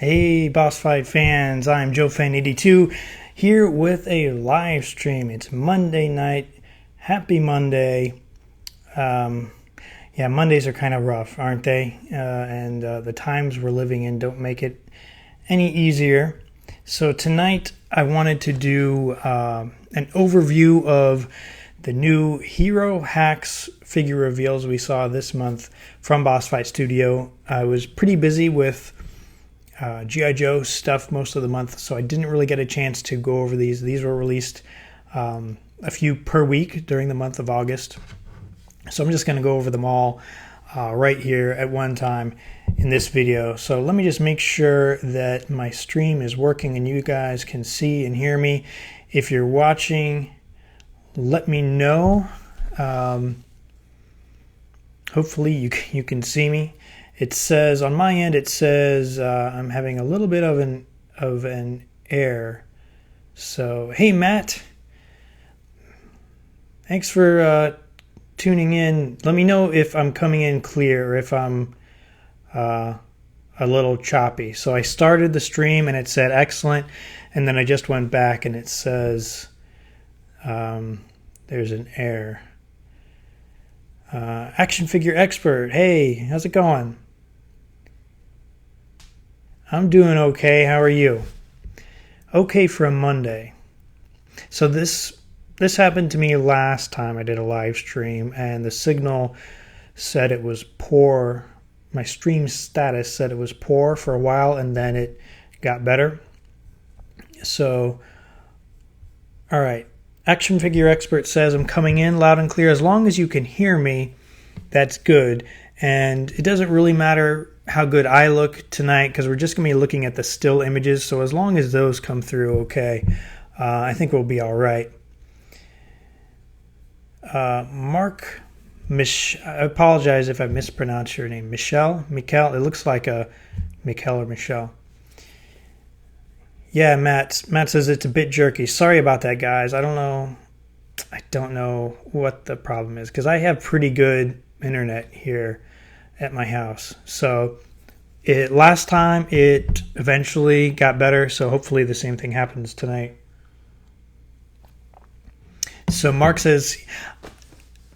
Hey, Boss Fight fans, I'm JoeFan82 here with a live stream. It's Monday night. Happy Monday. Yeah, Mondays are kind of rough, aren't they? And the times we're living in don't make it any easier. So tonight I wanted to do an overview of the new H.A.C.K.S figure reveals we saw this month from Boss Fight Studio. I was pretty busy with G.I. Joe stuff most of the month, so I didn't really get a chance to go over these. These were released a few per week during the month of August. So I'm just going to go over them all right here at one time in this video. So let me just make sure that my stream is working and you guys can see and hear me. If you're watching, let me know. Hopefully you can see me. It says on my end, I'm having a little bit of an error. So hey Matt, thanks for tuning in. Let me know if I'm coming in clear or if I'm a little choppy. So I started the stream and it said excellent, and then I just went back and it says there's an error. Action figure expert, hey, how's it going? I'm doing okay. How are you? Okay for a Monday. So this happened to me last time I did a live stream, and the signal said it was poor. My stream status said it was poor for a while, and then it got better. So, all right. Action figure expert says I'm coming in loud and clear. As long as you can hear me, that's good. And it doesn't really matter how good I look tonight because we're just going to be looking at the still images. So as long as those come through okay, I think we'll be all right. Mark, I apologize if I mispronounced your name. Michelle? It looks like a Mikel or Michelle. Yeah, Matt says it's a bit jerky. Sorry about that, guys. I don't know what the problem is because I have pretty good internet here at my house. So last time it eventually got better, so hopefully the same thing happens tonight. So Mark says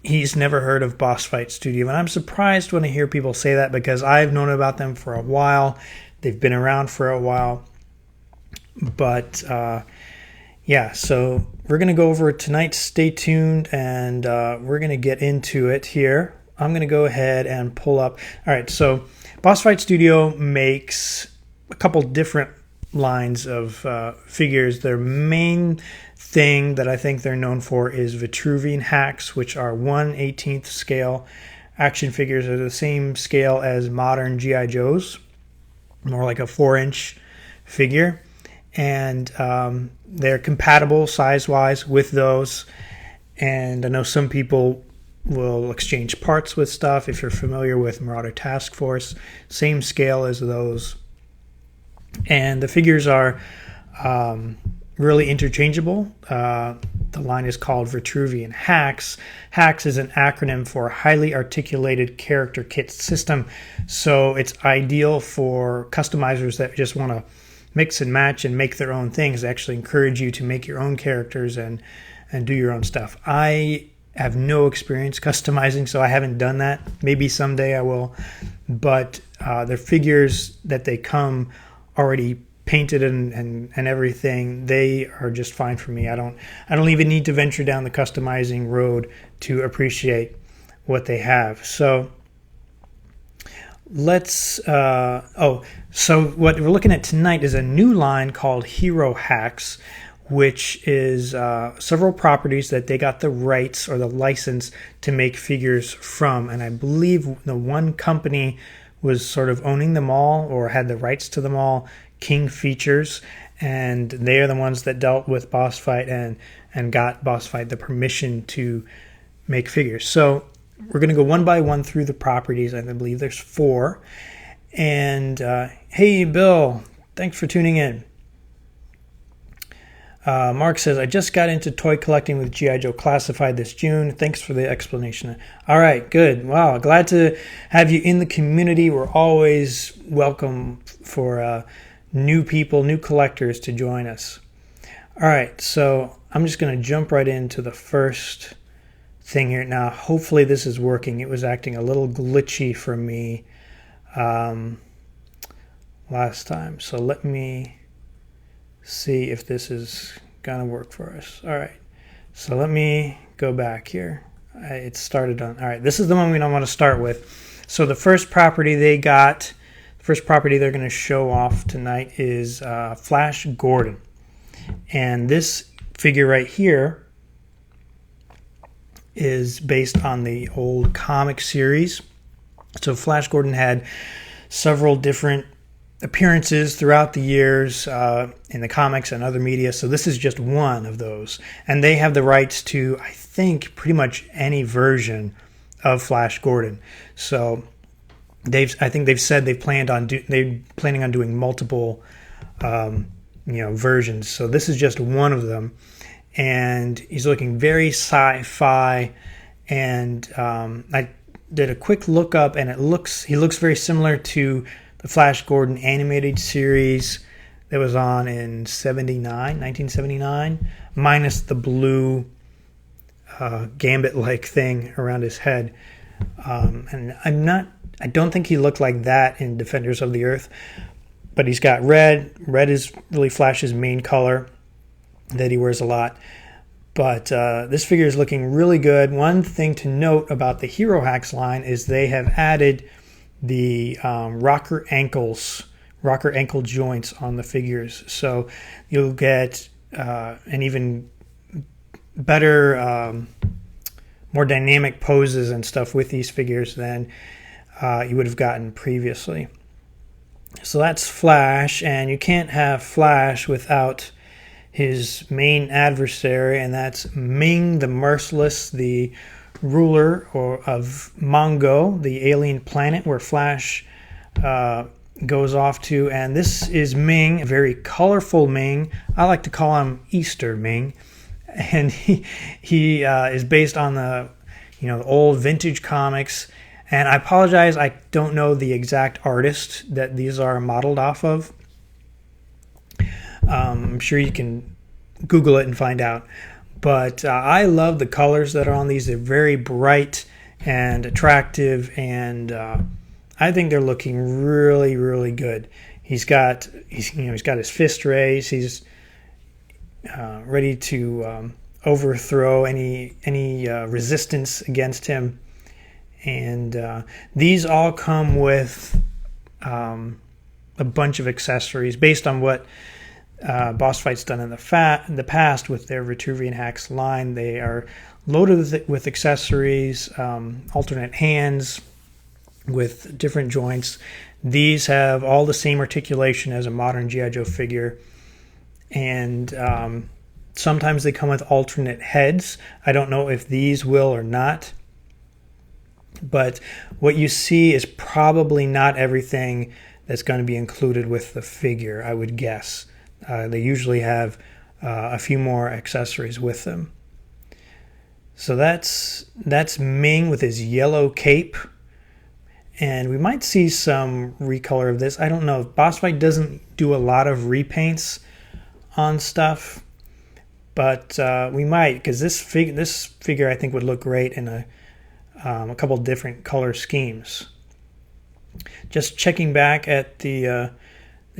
he's never heard of Boss Fight Studio, and I'm surprised when I hear people say that because I've known about them for a while. They've been around for a while. But yeah, so we're going to go over it tonight. Stay tuned, and we're going to get into it here. I'm going to go ahead and pull up. All right, so Boss Fight Studio makes a couple different lines of figures. Their main thing that I think they're known for is Vitruvian hacks, which are 1/18th scale action figures. Are the same scale as modern G.I. Joes, more like a 4-inch figure. And they're compatible size-wise with those. And I know some people will exchange parts with stuff. If you're familiar with Marauder Task Force, same scale as those. And the figures are really interchangeable. The line is called Vitruvian Hacks. Hacks is an acronym for Highly Articulated Character Kit System. So it's ideal for customizers that just want to mix and match and make their own things. They actually encourage you to make your own characters and do your own stuff. I have no experience customizing, so I haven't done that. Maybe someday I will. But the figures that they come already painted and everything, they are just fine for me. I don't even need to venture down the customizing road to appreciate what they have. So so what we're looking at tonight is a new line called H.A.C.K.S, which is several properties that they got the rights or the license to make figures from. And I believe the one company was sort of owning them all or had the rights to them all, King Features. And they are the ones that dealt with Boss Fight and got Boss Fight the permission to make figures. So we're going to go one by one through the properties. I believe there's 4. And hey, Bill, thanks for tuning in. Mark says, I just got into toy collecting with G.I. Joe Classified this June. Thanks for the explanation. All right, good. Wow, glad to have you in the community. We're always welcome for new people, new collectors to join us. All right, so I'm just going to jump right into the first thing here. Now, hopefully this is working. It was acting a little glitchy for me last time. So let me see if this is going to work for us. All right, so let me go back here. It started on, all right, this is the one we don't want to start with. So the first property they're going to show off tonight is Flash Gordon. And this figure right here is based on the old comic series. So Flash Gordon had several different appearances throughout the years in the comics and other media. So this is just one of those. And they have the rights to, I think, pretty much any version of Flash Gordon. So I think they've said they're planning on doing multiple versions. So this is just one of them. And he's looking very sci-fi, and I did a quick look up, and he looks very similar to the Flash Gordon animated series that was on in 1979, minus the blue gambit-like thing around his head. And I don't think he looked like that in Defenders of the Earth, but he's got red. Red is really Flash's main color that he wears a lot. But this figure is looking really good. One thing to note about the Hero Hacks line is they have added the rocker ankle joints on the figures. So you'll get an even better, more dynamic poses and stuff with these figures than you would have gotten previously. So that's Flash, and you can't have Flash without his main adversary, and that's Ming the Merciless, the ruler of Mongo, the alien planet where Flash goes off to. And this is Ming, a very colorful Ming. I like to call him Easter Ming. And he is based on the old vintage comics. And I apologize, I don't know the exact artist that these are modeled off of. I'm sure you can Google it and find out. But I love the colors that are on these. They're very bright and attractive, and I think they're looking really, really good. He's got his fist raised. He's ready to overthrow any resistance against him. And these all come with a bunch of accessories based on what Boss Fight's done in the past with their Vitruvian Hacks line. They are loaded with accessories, alternate hands with different joints. These have all the same articulation as a modern G.I. Joe figure, and sometimes they come with alternate heads. I don't know if these will or not, but what you see is probably not everything that's going to be included with the figure, I would guess. They usually have a few more accessories with them. So that's Ming with his yellow cape. And we might see some recolor of this. I don't know. Boss Fight doesn't do a lot of repaints on stuff. But we might, because this figure I think would look great in a couple different color schemes. Just checking back at the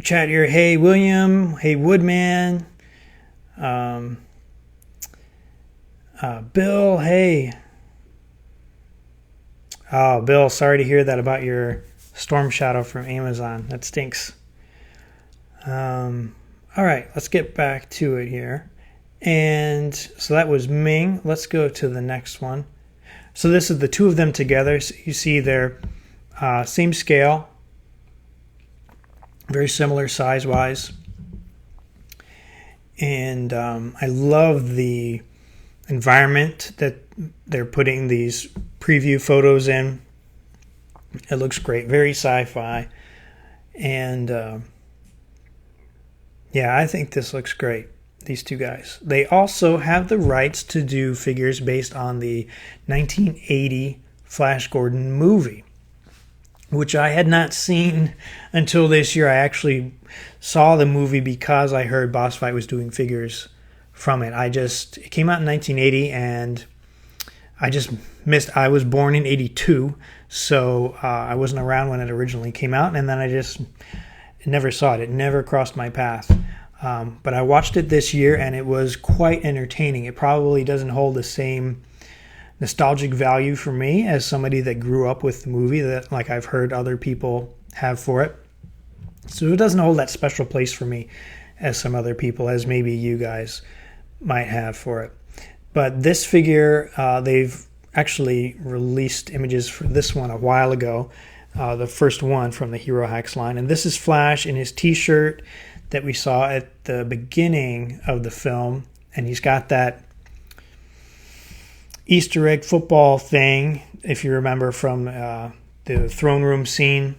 chat here. Hey, William. Hey, Woodman. Bill. Hey. Oh, Bill, sorry to hear that about your Storm Shadow from Amazon. That stinks. All right, let's get back to it here. And so that was Ming. Let's go to the next one. So this is the two of them together. So you see they're same scale. Very similar size-wise. And I love the environment that they're putting these preview photos in. It looks great. Very sci-fi. And yeah, I think this looks great. These two guys. They also have the rights to do figures based on the 1980 Flash Gordon movie. which I had not seen until this year. I actually saw the movie because I heard Boss Fight was doing figures from it. It came out in 1980, and I just missed. I was born in 82, so I wasn't around when it originally came out, and then I just never saw it. It never crossed my path. But I watched it this year, and it was quite entertaining. It probably doesn't hold the same nostalgic value for me as somebody that grew up with the movie, that like I've heard other people have for it. So it doesn't hold that special place for me as some other people, as maybe you guys might have for it. But this figure, they've actually released images for this one a while ago, the first one from the Hero Hacks line. And this is Flash in his t-shirt that we saw at the beginning of the film. And he's got that Easter egg football thing, if you remember from the throne room scene.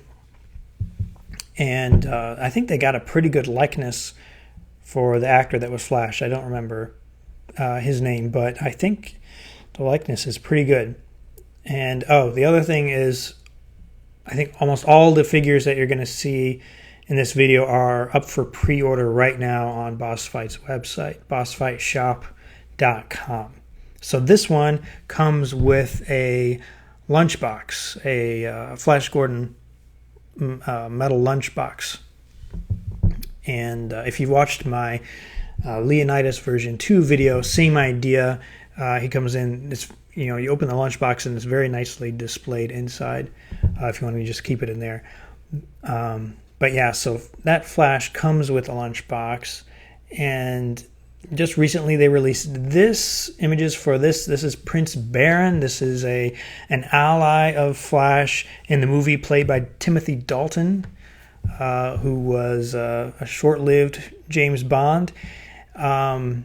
And I think they got a pretty good likeness for the actor that was Flash. I don't remember his name, but I think the likeness is pretty good. And the other thing is, I think almost all the figures that you're going to see in this video are up for pre-order right now on Boss Fight's website, bossfightshop.com. So this one comes with a lunchbox, a Flash Gordon metal lunchbox. And if you watched my Leonidas version 2 video, same idea. He comes in, you open the lunchbox and it's very nicely displayed inside, if you want to just keep it in there. But yeah, so that Flash comes with a lunchbox, and just recently they released images for this. This is Prince Baron. This is an ally of Flash in the movie, played by Timothy Dalton, who was a short-lived James Bond. I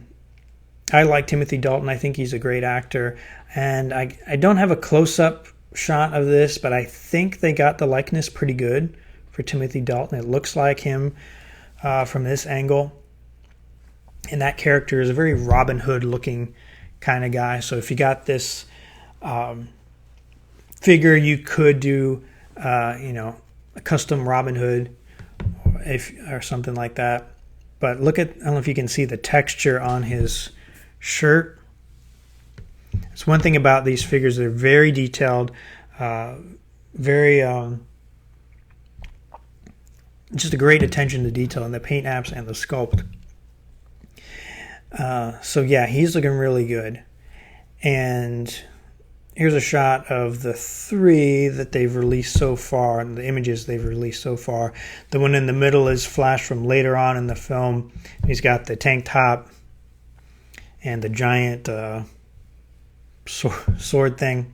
like Timothy Dalton. I think he's a great actor. And I don't have a close-up shot of this, but I think they got the likeness pretty good for Timothy Dalton. It looks like him from this angle. And that character is a very Robin Hood looking kind of guy. So if you got this figure, you could do a custom Robin Hood or something like that. But I don't know if you can see the texture on his shirt. It's one thing about these figures, they're very detailed, very just a great attention to detail in the paint apps and the sculpt. So yeah, he's looking really good. And here's a shot of the 3 that they've released so far, and the images they've released so far. The one in the middle is Flash from later on in the film. He's got the tank top and the giant sword thing.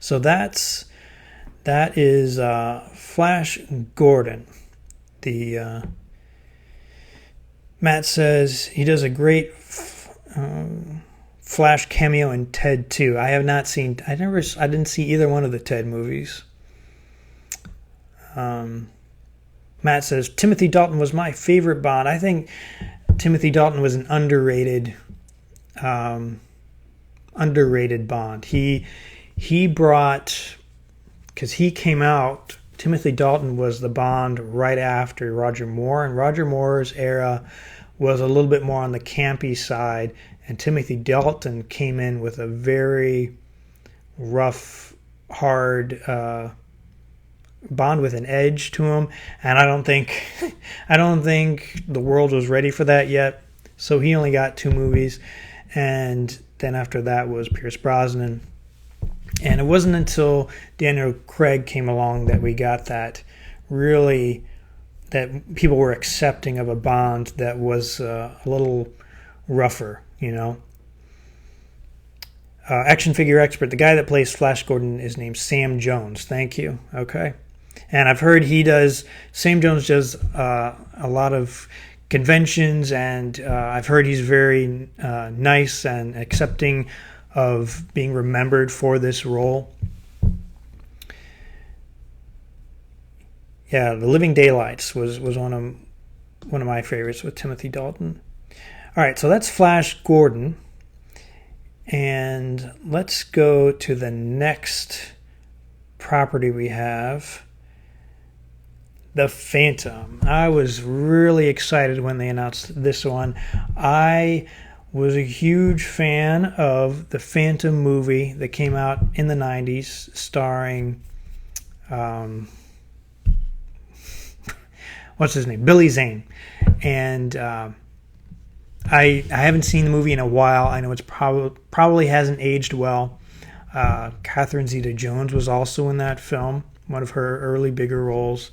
So that is Flash Gordon. Matt says he does a great Flash cameo in Ted 2. I have not seen. I didn't see either one of the Ted movies. Matt says Timothy Dalton was my favorite Bond. I think Timothy Dalton was an underrated Bond. He brought, because he came out. Timothy Dalton was the Bond right after Roger Moore, and Roger Moore's era was a little bit more on the campy side, and Timothy Dalton came in with a very rough, hard Bond with an edge to him, and I don't think the world was ready for that yet. So he only got 2 movies, and then after that was Pierce Brosnan. And it wasn't until Daniel Craig came along that we got that people were accepting of a Bond that was a little rougher, Action figure expert, the guy that plays Flash Gordon is named Sam Jones. Thank you. Okay. And I've heard Sam Jones does a lot of conventions, and I've heard he's very nice and accepting of being remembered for this role. Yeah, The Living Daylights was one of my favorites with Timothy Dalton. All right, so that's Flash Gordon. And let's go to the next property we have? The Phantom. I was really excited when they announced this one. I was a huge fan of the Phantom movie that came out in the 90s starring what's his name? Billy Zane. And I haven't seen the movie in a while. I know it's probably hasn't aged well. Catherine Zeta-Jones was also in that film, one of her early bigger roles.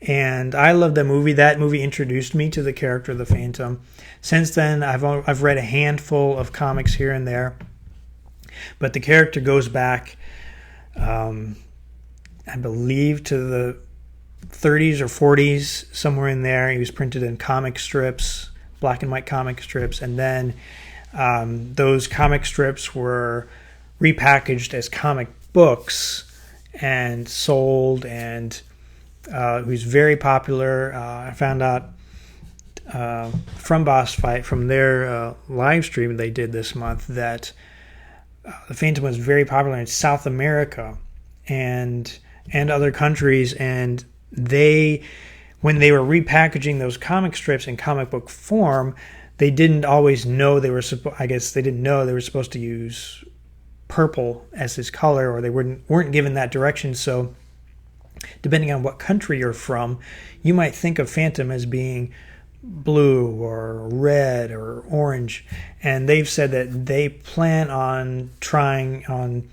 And I love that movie. That movie introduced me to the character of the Phantom. Since then, I've read a handful of comics here and there. But the character goes back, I believe, to the 30s or 40s, somewhere in there. He was printed in comic strips, black and white comic strips. And then those comic strips were repackaged as comic books and sold, and he was very popular. I found out from Boss Fight, from their live stream they did this month, that the Phantom was very popular in South America and other countries, and when they were repackaging those comic strips in comic book form, they didn't always know they were supposed to use purple as his color, or they weren't given that direction. So depending on what country you're from, you might think of Phantom as being blue or red or orange. And they've said that they plan on trying on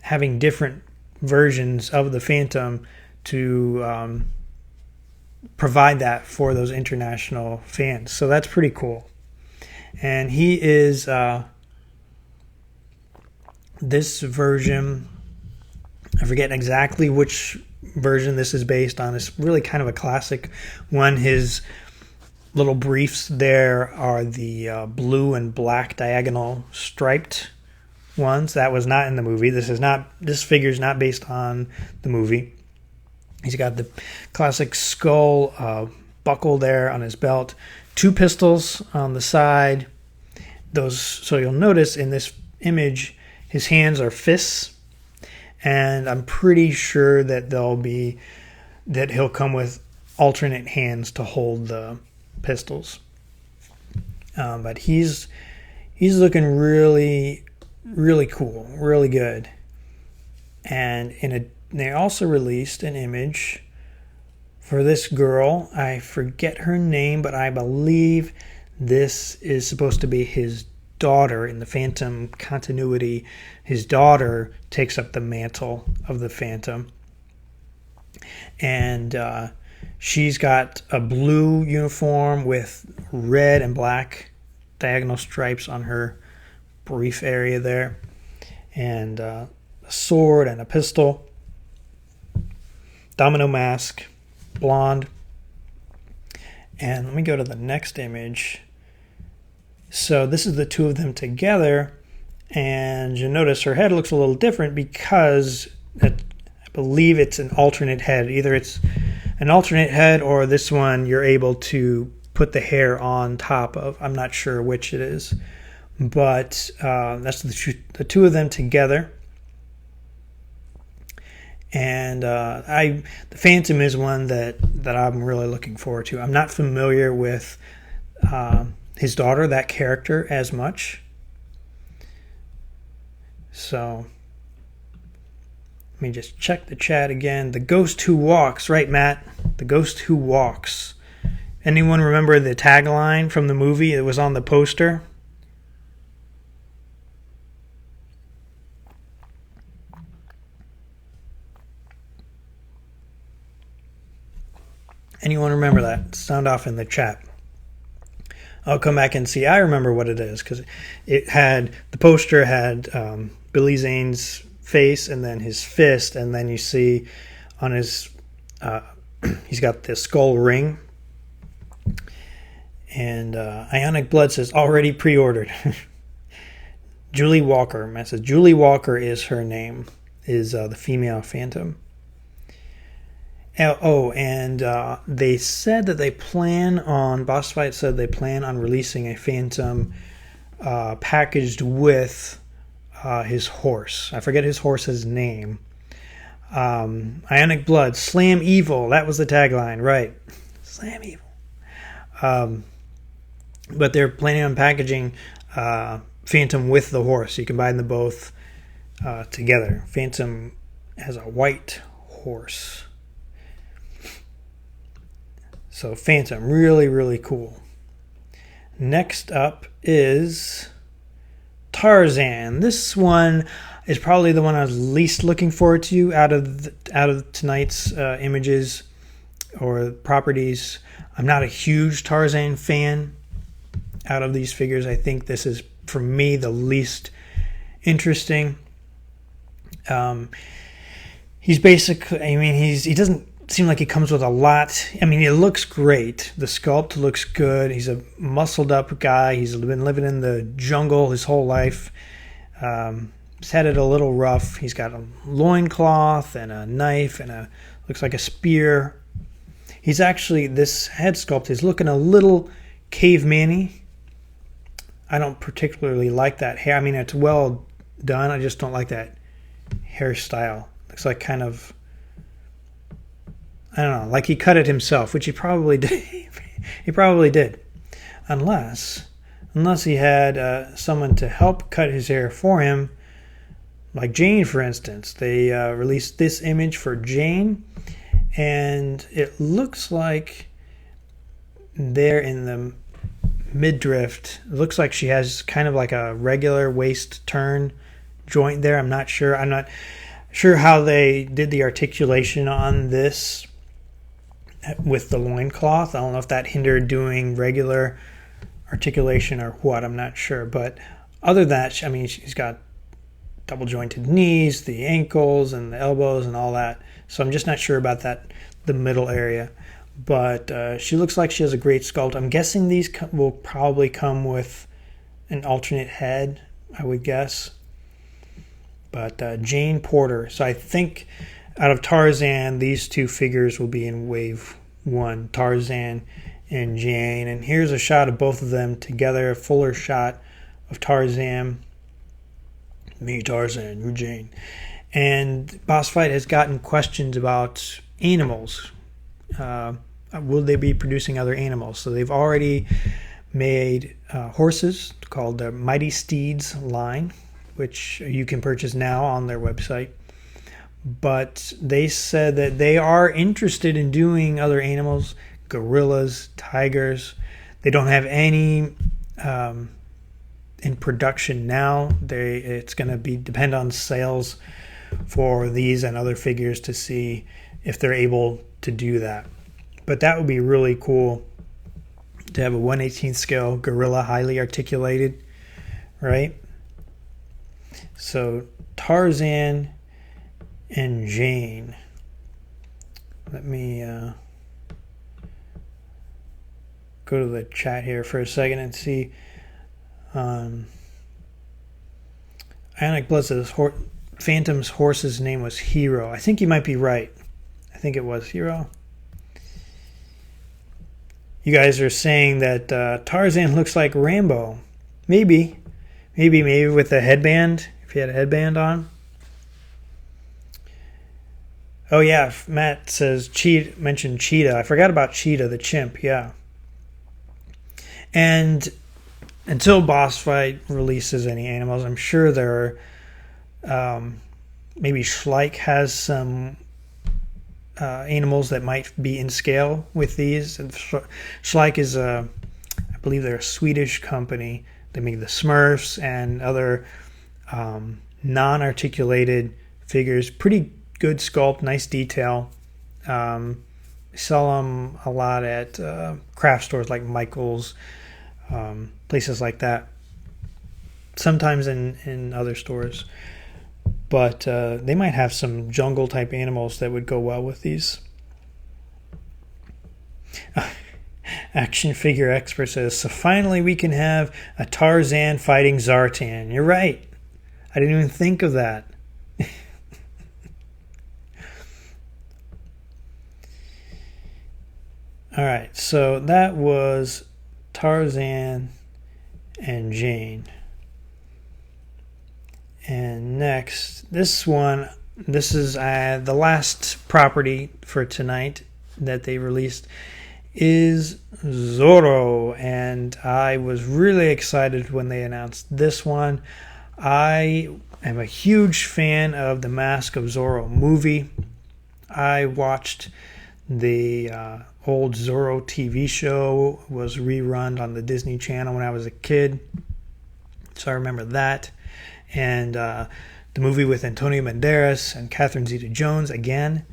having different versions of the Phantom to provide that for those international fans. So that's pretty cool. And he is this version, I forget exactly which version this is based on. It's really kind of a classic one. His little briefs there are the blue and black diagonal striped ones. That was not in the movie. This figure's not based on the movie. He's got the classic skull buckle there on his belt, 2 pistols on the side. So you'll notice in this image, his hands are fists, and I'm pretty sure that he'll come with alternate hands to hold the pistols. But he's looking really, really cool, really good. And they also released an image for this girl. I forget her name, but I believe this is supposed to be his daughter. In the Phantom continuity, his daughter takes up the mantle of the Phantom. And she's got a blue uniform with red and black diagonal stripes on her brief area there. And a sword and a pistol. Domino mask, blonde. And let me go to the next image. So this is the two of them together, and you'll notice her head looks a little different because I believe it's an alternate head. Either it's an alternate head or this one you're able to put the hair on top of. I'm not sure which it is, but that's the two of them together. And the Phantom is one that I'm really looking forward to. I'm not familiar with his daughter, that character, as much. So let me just check the chat again. The Ghost Who Walks, right, Matt? The Ghost Who Walks. Anyone remember the tagline from the movie? It was on the poster. Anyone remember that? Sound off in the chat. I'll come back and see. I remember what it is because the poster had Billy Zane's face and then his fist, and then you see on his he's got the skull ring. And Ionic Blood says already pre-ordered. Julie Walker. Matt says Julie Walker is her name. Is the female Phantom. And they said that Boss Fight said they plan on releasing a Phantom packaged with his horse. I forget his horse's name. Ionic Blood, Slam Evil. That was the tagline, right? Slam Evil. But they're planning on packaging Phantom with the horse. You can buy them both together. Phantom has a white horse. So Phantom, really, really cool. Next up is Tarzan. This one is probably the one I was least looking forward to out of tonight's images or properties. I'm not a huge Tarzan fan out of these figures. I think this is, for me, the least interesting. He's basically, he doesn't seem like he comes with a lot. I mean, it looks great. The sculpt looks good. He's a muscled up guy. He's been living in the jungle his whole life. He's had it a little rough. He's got a loincloth and a knife and looks like a spear. He's actually, this head sculpt is looking a little caveman-y. I don't particularly like that hair. I mean, it's well done. I just don't like that hairstyle. Looks like kind of, I don't know, like he cut it himself, which he probably did. He probably did. Unless he had someone to help cut his hair for him, like Jane, for instance. They released this image for Jane, and it looks like they're in the midriff. It looks like she has kind of like a regular waist turn joint there. I'm not sure how they did the articulation on this with the loincloth. I don't know if that hindered doing regular articulation or what. I'm not sure. But other than that, I mean, she's got double jointed knees, the ankles and the elbows and all that. So I'm just not sure about that, the middle area. But she looks like she has a great sculpt. I'm guessing these will probably come with an alternate head, I would guess. But Jane Porter. So I think out of Tarzan, these two figures will be in wave 1, Tarzan and Jane. And here's a shot of both of them together, a fuller shot of Tarzan. Me, Tarzan, you, Jane. And Boss Fight has gotten questions about animals. Will they be producing other animals? So they've already made horses called the Mighty Steeds line, which you can purchase now on their website. But they said that they are interested in doing other animals, gorillas, tigers. They don't have any in production now. It's going to depend on sales for these and other figures to see if they're able to do that. But that would be really cool to have a 1/18 scale gorilla, highly articulated, right? So Tarzan and Jane. Let me go to the chat here for a second and see. Ionic Blood says Phantom's horse's name was Hero. I think you might be right. I think it was Hero. You guys are saying that Tarzan looks like Rambo. Maybe with a headband, if he had a headband on. Oh yeah, Matt says mentioned Cheetah. I forgot about Cheetah, the chimp, yeah. And until Boss Fight releases any animals, I'm sure there are, maybe H.A.C.K.S has some animals that might be in scale with these. H.A.C.K.S is I believe they're a Swedish company. They make the Smurfs and other non-articulated figures. Pretty good sculpt, nice detail. Sell them a lot at craft stores like Michael's, places like that. Sometimes in other stores. But they might have some jungle type animals that would go well with these. Action Figure Expert says, so finally we can have a Tarzan fighting Zartan. You're right. I didn't even think of that. All right, so that was Tarzan and Jane. And next, this one this is the last property for tonight that they released is Zorro, and I was really excited when they announced this one. I am a huge fan of the Mask of Zorro movie. I watched the old Zorro TV show, was rerun on the Disney Channel when I was a kid, so I remember that. And the movie with Antonio Banderas and Catherine Zeta-Jones again.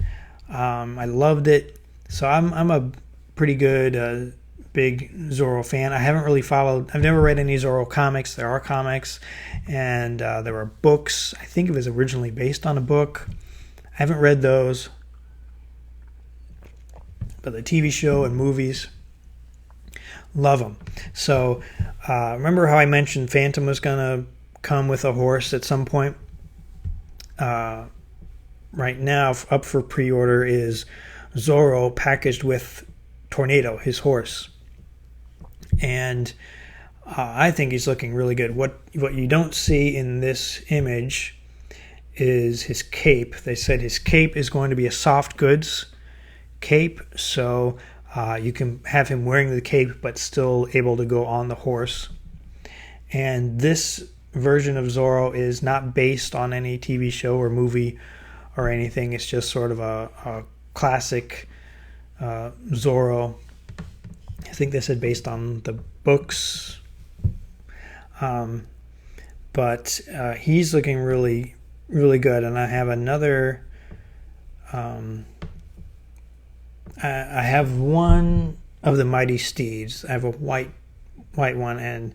I loved it. So I'm a pretty good big Zorro fan. I haven't really followed. I've never read any Zorro comics. There are comics, and there were books. I think it was originally based on a book. I haven't read those, but the TV show and movies, love them. So remember how I mentioned Phantom was gonna come with a horse at some point? Right now, up for pre-order is Zorro packaged with Tornado, his horse, and I think he's looking really good. What you don't see in this image is his cape. They said his cape is going to be a soft goods cape, so you can have him wearing the cape but still able to go on the horse. And this version of Zorro is not based on any TV show or movie or anything. It's just sort of a classic Zorro. I think they said based on the books. But he's looking really, really good. And I have another... I have one of the Mighty Steeds. I have a white one, and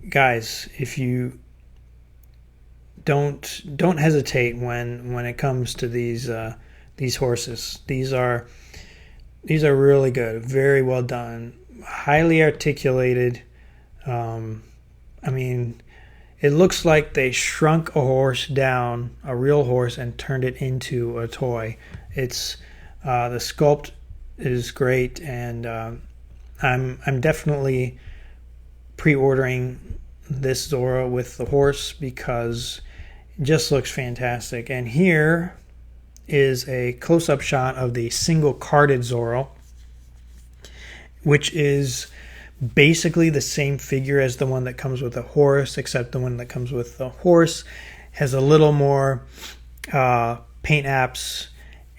guys, if you don't hesitate when it comes to these horses. These are really good, very well done, highly articulated. I mean, it looks like they shrunk a horse down, a real horse, and turned it into a toy. It's the sculpt is great, and I'm definitely pre-ordering this Zorro with the horse because it just looks fantastic. And here is a close-up shot of the single-carded Zorro, which is basically the same figure as the one that comes with a horse, except the one that comes with the horse has a little more paint apps,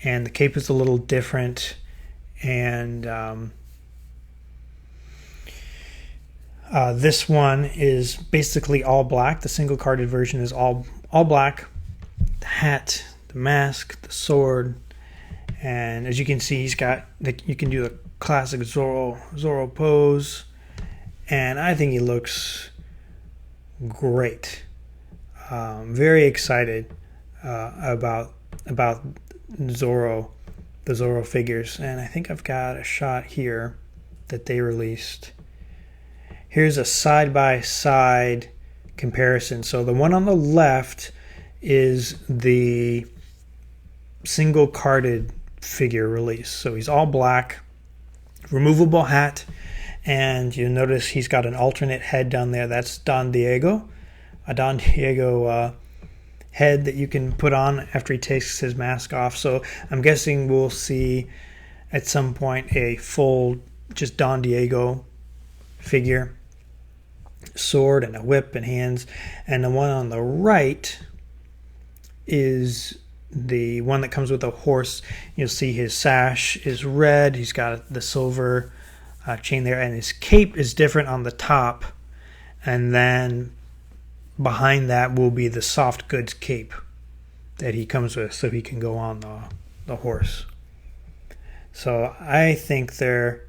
and the cape is a little different, and this one is basically all black. The single-carded version is all black. The hat, the mask, the sword, and as you can see, he's got you can do the classic Zorro pose, and I think he looks great. Very excited about Zorro, the Zorro figures, and I think I've got a shot here that they released. Here's a side-by-side comparison. So the one on the left is the single-carded figure release. So he's all black, removable hat, and you notice he's got an alternate head down there. That's Don Diego, a Don Diego head that you can put on after he takes his mask off. So I'm guessing we'll see at some point a full just Don Diego figure, sword and a whip and hands. And the one on the right is the one that comes with a horse. You'll see his sash is red. He's got the silver chain there, and his cape is different on the top, and then behind that will be the soft goods cape that he comes with, so he can go on the horse. So I think they're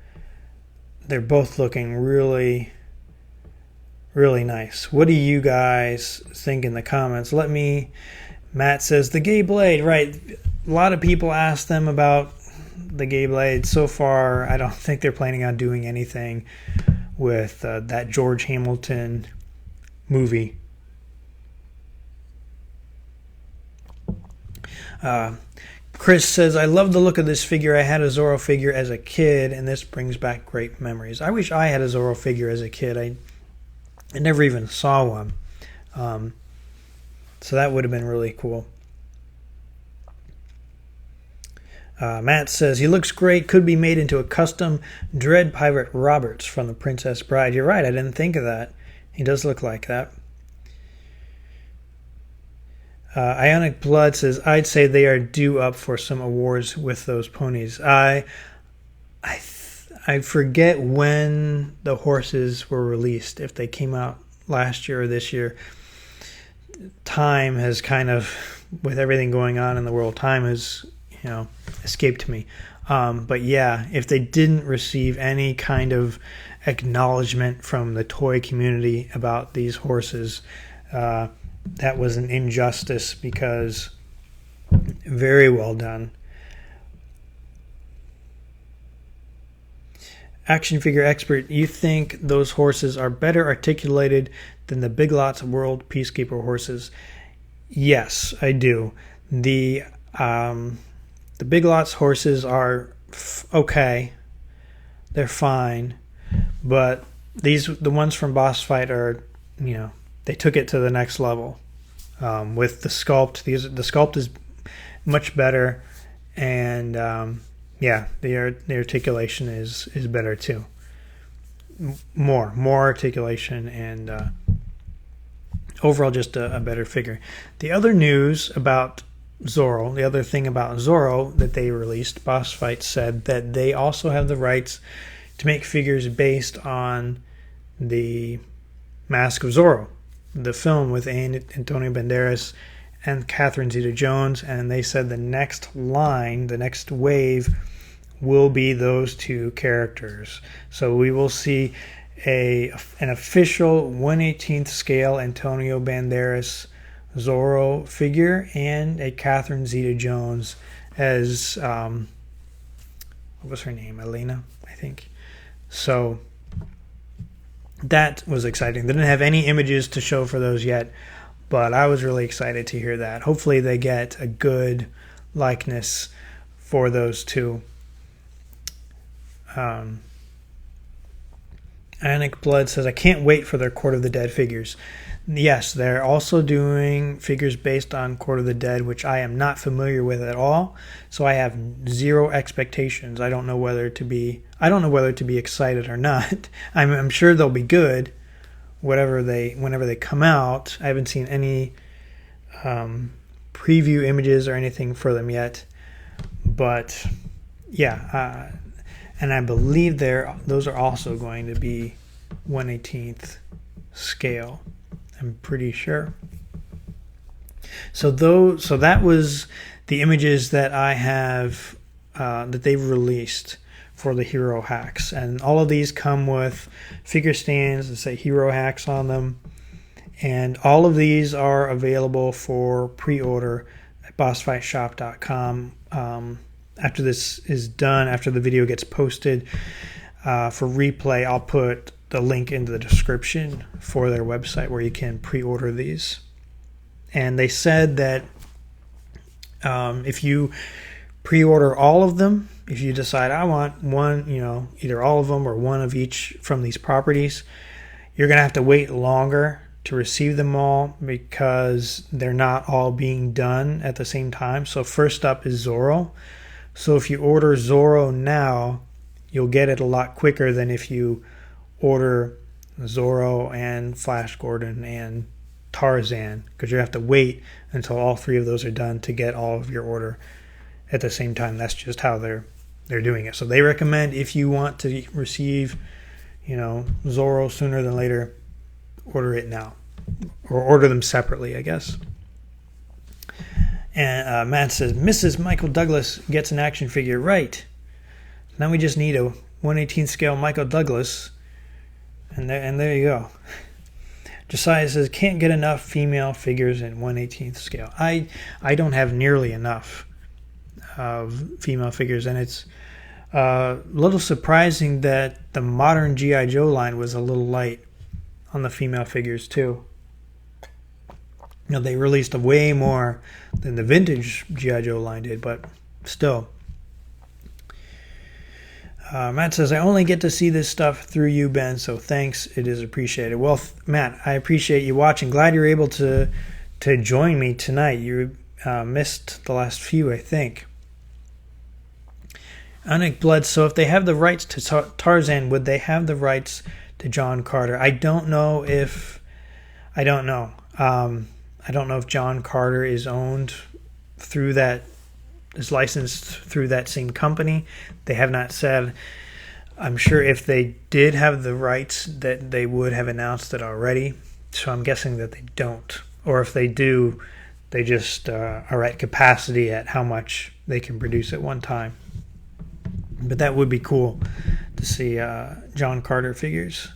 both looking really, really nice. What do you guys think in the comments? Matt says the gay blade, right? A lot of people ask them about the gay blade. So far, I don't think they're planning on doing anything with that George Hamilton movie. Chris says, I love the look of this figure. I had a Zorro figure as a kid, and this brings back great memories. I wish I had a Zorro figure as a kid. I never even saw one. So that would have been really cool. Matt says, he looks great, could be made into a custom Dread Pirate Roberts from The Princess Bride. You're right, I didn't think of that. He does look like that. Ionic Blood says, I'd say they are due up for some awards with those ponies. I forget when the horses were released, if they came out last year or this year. Time has kind of, with everything going on in the world, time has, escaped me. But yeah, if they didn't receive any kind of acknowledgement from the toy community about these horses, that was an injustice, because very well done. Action figure expert, you think those horses are better articulated than the Big Lots World Peacekeeper horses? Yes, I do. The Big Lots horses are okay. They're fine. But the ones from Boss Fight are, they took it to the next level. With the sculpt, the sculpt is much better, and the articulation is better too. More articulation, and overall just a better figure. The other news about Zorro, the other thing about Zorro that they released, Boss Fight said that they also have the rights to make figures based on the Mask of Zorro, the film with Antonio Banderas and Catherine Zeta-Jones, and they said the next wave will be those two characters. So we will see an official 1/18th scale Antonio Banderas Zorro figure and a Catherine Zeta-Jones as what was her name? Elena, I think. So that was exciting. They didn't have any images to show for those yet, but I was really excited to hear that. Hopefully they get a good likeness for those two. Ionic Blood says, I can't wait for their Court of the Dead figures. Yes, they're also doing figures based on Court of the Dead, which I am not familiar with at all, so I have zero expectations. I don't know whether to be excited or not. I'm sure they'll be good whenever they come out. I haven't seen any preview images or anything for them yet, but yeah, and I believe those are also going to be 1/18th scale. I'm pretty sure. So that was the images that I have that they've released for the Hero Hacks, and all of these come with figure stands that say Hero Hacks on them, and all of these are available for pre-order at bossfightshop.com. After this is done, after the video gets posted for replay, I'll put the link into the description for their website where you can pre-order these. And they said that if you pre-order all of them, if you decide I want one, either all of them or one of each from these properties, you're going to have to wait longer to receive them all because they're not all being done at the same time. So first up is Zorro. So if you order Zorro now, you'll get it a lot quicker than if you order Zorro and Flash Gordon and Tarzan, because you have to wait until all three of those are done to get all of your order at the same time. That's just how they're doing it. So they recommend, if you want to receive, Zorro sooner than later, order it now, or order them separately, I guess. And Matt says, Mrs. Michael Douglas gets an action figure. Right. Now we just need a 1/18th scale Michael Douglas. And there you go. Josiah says, can't get enough female figures in 1/18th scale. I don't have nearly enough of female figures, and it's a little surprising that the modern G.I. Joe line was a little light on the female figures too. They released way more than the vintage G.I. Joe line did, but still. Matt says, I only get to see this stuff through you, Ben, so thanks. It is appreciated. Well, Matt, I appreciate you watching. Glad you're able to join me tonight. You missed the last few, I think. Anik Bledsoe, if they have the rights to Tarzan, would they have the rights to John Carter? I don't know if... I don't know. I don't know if John Carter is owned through that... is licensed through that same company. They have not said. I'm sure if they did have the rights that they would have announced it already. So I'm guessing that they don't. Or if they do, they just are at capacity at how much they can produce at one time. But that would be cool to see John Carter figures.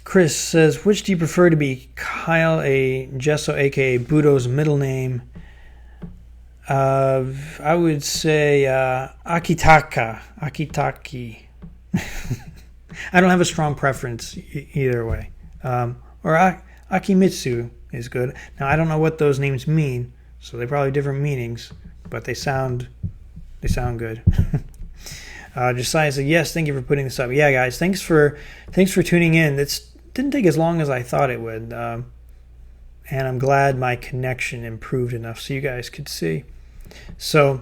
Chris says, which do you prefer to be, Kyle A. Gesso, a.k.a. Budo's middle name? I would say Akitaki. I don't have a strong preference either way. Or Akimitsu is good. Now, I don't know what those names mean, so they probably have different meanings, but they sound good. Josiah said, yes, thank you for putting this up. Yeah, guys, thanks for tuning in. It didn't take as long as I thought it would, and I'm glad my connection improved enough so you guys could see. So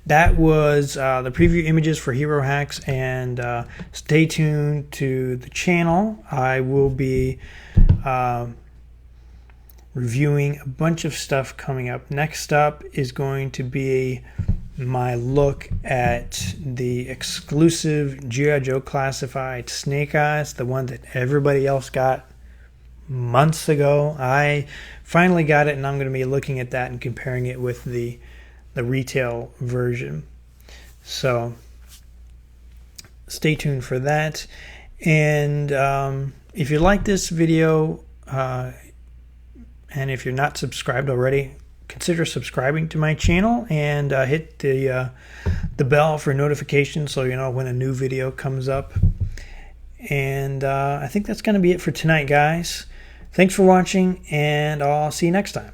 that was the preview images for Hero Hacks, and stay tuned to the channel. I will be reviewing a bunch of stuff coming up. Next up is going to be my look at the exclusive G.I. Joe classified Snake Eyes, the one that everybody else got months ago. I finally got it, and I'm going to be looking at that and comparing it with the retail version. So stay tuned for that. And if you like this video, and if you're not subscribed already, consider subscribing to my channel and hit the bell for notifications so you know when a new video comes up. And I think that's going to be it for tonight, guys. Thanks for watching, and I'll see you next time.